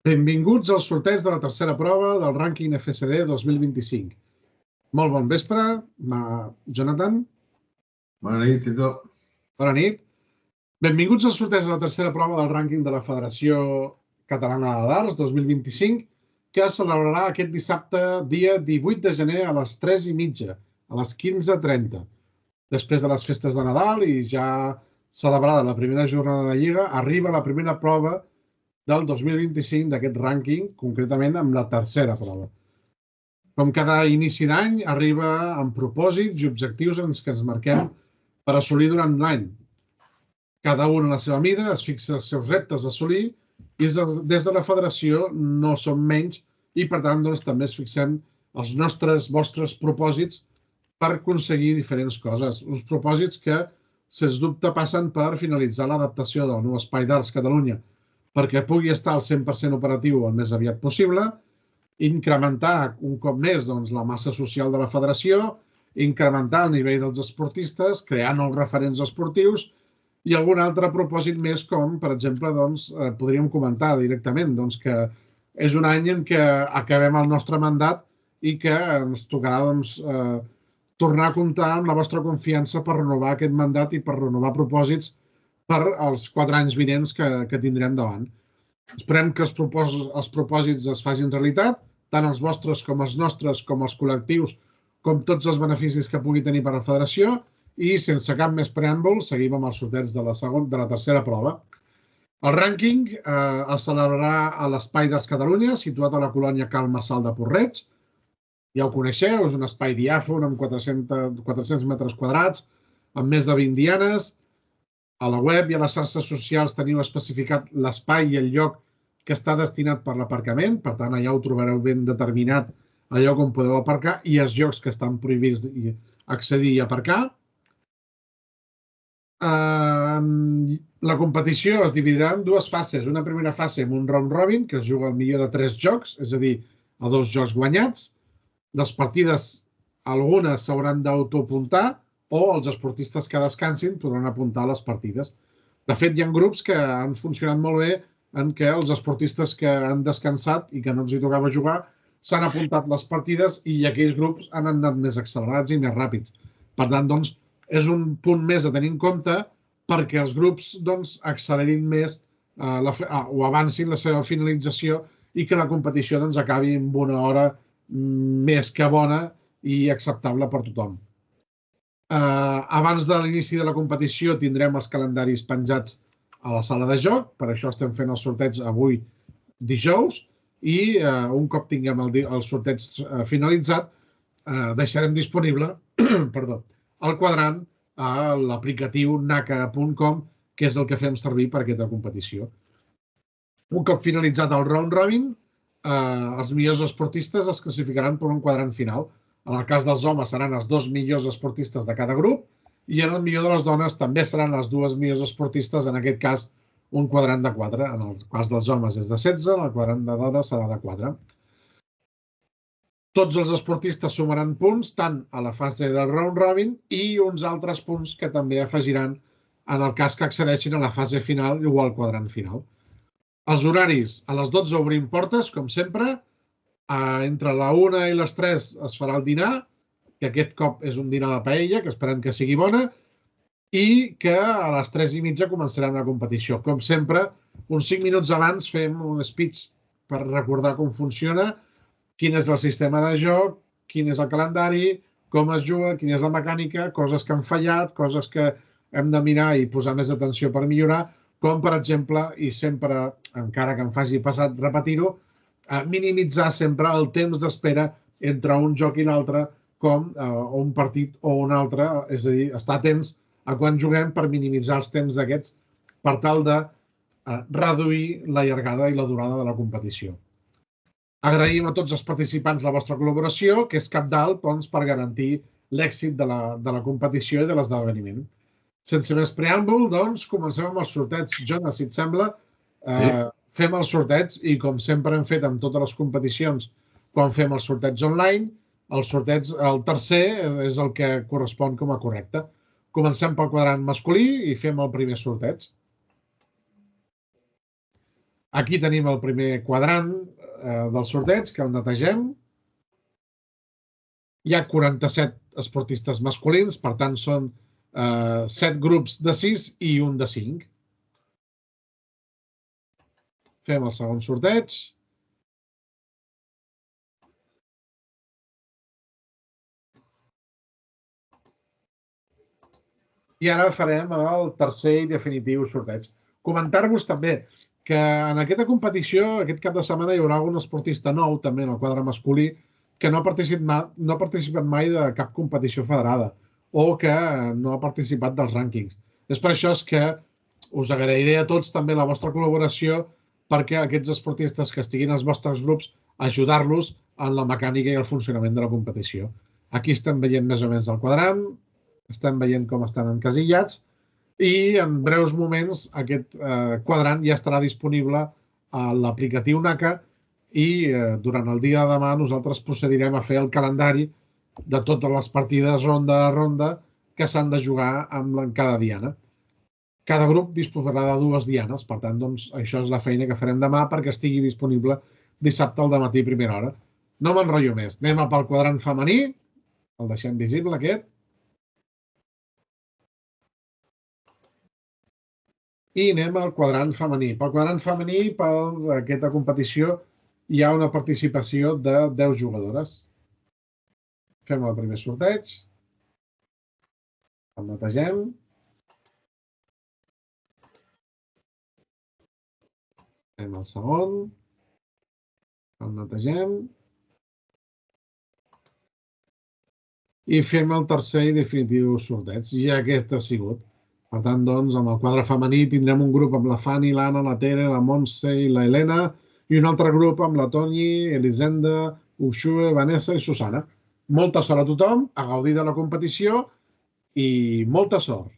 Benvinguts al sorteig de la tercera prova del rànquing FSD 2025. Molt bon vespre, Jonathan. Bona nit, Tito. Bona nit. Benvinguts al sorteig de la tercera prova del rànquing de la Federació Catalana de Darts 2025, que es celebrarà aquest dissabte, dia 18 de gener, a les 3:30, a les 15:30. Després de les festes de Nadal i ja celebrada la primera jornada de Lliga, arriba la primera prova del 2025 d'aquest rànquing, concretament amb la tercera prova. Com cada inici d'any, arriba amb propòsits i objectius que ens marquem per assolir durant l'any. Cada un a la seva mida es fixa els seus reptes a assolir i des de la federació no som menys i, per tant, també es fixem els vostres propòsits per aconseguir diferents coses. Uns propòsits que, sens dubte, passen per finalitzar l'adaptació del nou Espai d'Arts Catalunya perquè pugui estar al 100% operatiu el més aviat possible, incrementar un cop més la massa social de la federació, incrementar el nivell dels esportistes, crear nous referents esportius i algun altre propòsit més com, per exemple, podríem comentar directament que és un any en què acabem el nostre mandat i que ens tocarà tornar a comptar amb la vostra confiança per renovar aquest mandat i per renovar propòsits per als 4 anys vinents que tindrem davant. Esperem que els propòsits es facin realitat, tant els vostres com els nostres, com els col·lectius, com tots els beneficis que pugui tenir per a la federació i, sense cap més preàmbul, seguim amb els sorteig de la tercera prova. El rànquing es celebrarà a l'Espai d'Arts Catalunya, situat a la colònia Cal Marçal de Porreig. Ja ho coneixeu, és un espai diàfon amb 400 metres quadrats, amb més de 20 dianes. A la web i a les xarxes socials teniu especificat l'espai i el lloc que està destinat per l'aparcament. Per tant, allà ho trobareu ben determinat, el lloc on podeu aparcar i els llocs que estan prohibits accedir i aparcar. La competició es dividirà en 2 fases. Una primera fase amb un round robin, que es juga al millor de 3 jocs, és a dir, a 2 jocs guanyats. Les partides, algunes s'hauran d'autoapuntar o els esportistes que descansin podran apuntar les partides. De fet, hi ha grups que han funcionat molt bé en què els esportistes que han descansat i que no els hi tocava jugar s'han apuntat les partides i aquells grups han anat més accelerats i més ràpids. Per tant, és un punt més a tenir en compte perquè els grups accelerin més o avancin la seva finalització i que la competició acabi en una hora més que bona i acceptable per tothom. Abans de l'inici de la competició tindrem els calendaris penjats a la sala de joc, per això estem fent el sorteig avui dijous i un cop tinguem el sorteig finalitzat deixarem disponible el quadrant a l'aplicatiu naka.com, que és el que fem servir per aquesta competició. Un cop finalitzat el round robin, els millors esportistes es classificaran per un quadrant final. En el cas dels homes seran els 2 millors esportistes de cada grup i en el millor de les dones també seran les 2 millors esportistes, en aquest cas un quadrant de 4. En el cas dels homes és de 16, el quadrant de dones serà de 4. Tots els esportistes sumaran punts tant a la fase del round robin i uns altres punts que també afegiran en el cas que accedeixin a la fase final o al quadrant final. Els horaris: a les 12 obrim portes, com sempre. Entre la 1 i les 3 es farà el dinar, que aquest cop és un dinar de paella, que esperem que sigui bona, i que a les 3:30 començarem la competició. Com sempre, uns 5 minuts abans fem un speech per recordar com funciona, quin és el sistema de joc, quin és el calendari, com es juga, quina és la mecànica, coses que han fallat, coses que hem de mirar i posar més atenció per millorar, com, per exemple, i sempre, encara que em faci passat repetir-ho, minimitzar sempre el temps d'espera entre un joc i l'altre, com un partit o un altre, és a dir, estar atents a quan juguem per minimitzar els temps d'aquests per tal de reduir la llargada i la durada de la competició. Agraïm a tots els participants la vostra col·laboració, que és cabdal per garantir l'èxit de la competició i de l'esdeveniment. Sense més preàmbul, comencem amb el sorteig. Jonas, si et sembla, fem el sorteig i, com sempre hem fet amb totes les competicions, quan fem el sorteig online, el tercer és el que correspon com a correcte. Comencem pel quadrant masculí i fem el primer sorteig. Aquí tenim el primer quadrant del sorteig, que el netegem. Hi ha 47 esportistes masculins, per tant són 7 grups de 6 i un de 5. Fem el segon sorteig. I ara farem el tercer i definitiu sorteig. Comentar-vos també que en aquesta competició, aquest cap de setmana, hi haurà algun esportista nou, també en el quadre masculí, que no ha participat mai de cap competició federada o que no ha participat dels rànquings. És per això que us agrairé a tots també la vostra col·laboració perquè aquests esportistes que estiguin als vostres grups, ajudar-los en la mecànica i el funcionament de la competició. Aquí estem veient més o menys el quadrant, estem veient com estan encasillats i en breus moments aquest quadrant ja estarà disponible a l'aplicatiu NACA i durant el dia de demà nosaltres procedirem a fer el calendari de totes les partides ronda a ronda que s'han de jugar amb cada diana. Cada grup disposarà de 2 dianes, per tant, doncs, això és la feina que farem demà perquè estigui disponible dissabte al dematí a primera hora. No m'enrotllo més, anem pel quadrant femení, el deixem visible aquest. I anem al quadrant femení. Pel quadrant femení, per aquesta competició, hi ha una participació de 10 jugadores. Fem el primer sorteig. El netegem. Fem el segon. El netegem. I fem el tercer i definitiu sorteig. I aquest ha sigut. Per tant, doncs, amb el quadre femení tindrem un grup amb la Fanny, l'Anna, la Tere, la Montse i la Helena i un altre grup amb la Toni, Elisenda, Uxue, Vanessa i Susana. Molta sort a tothom, a gaudir de la competició i molta sort.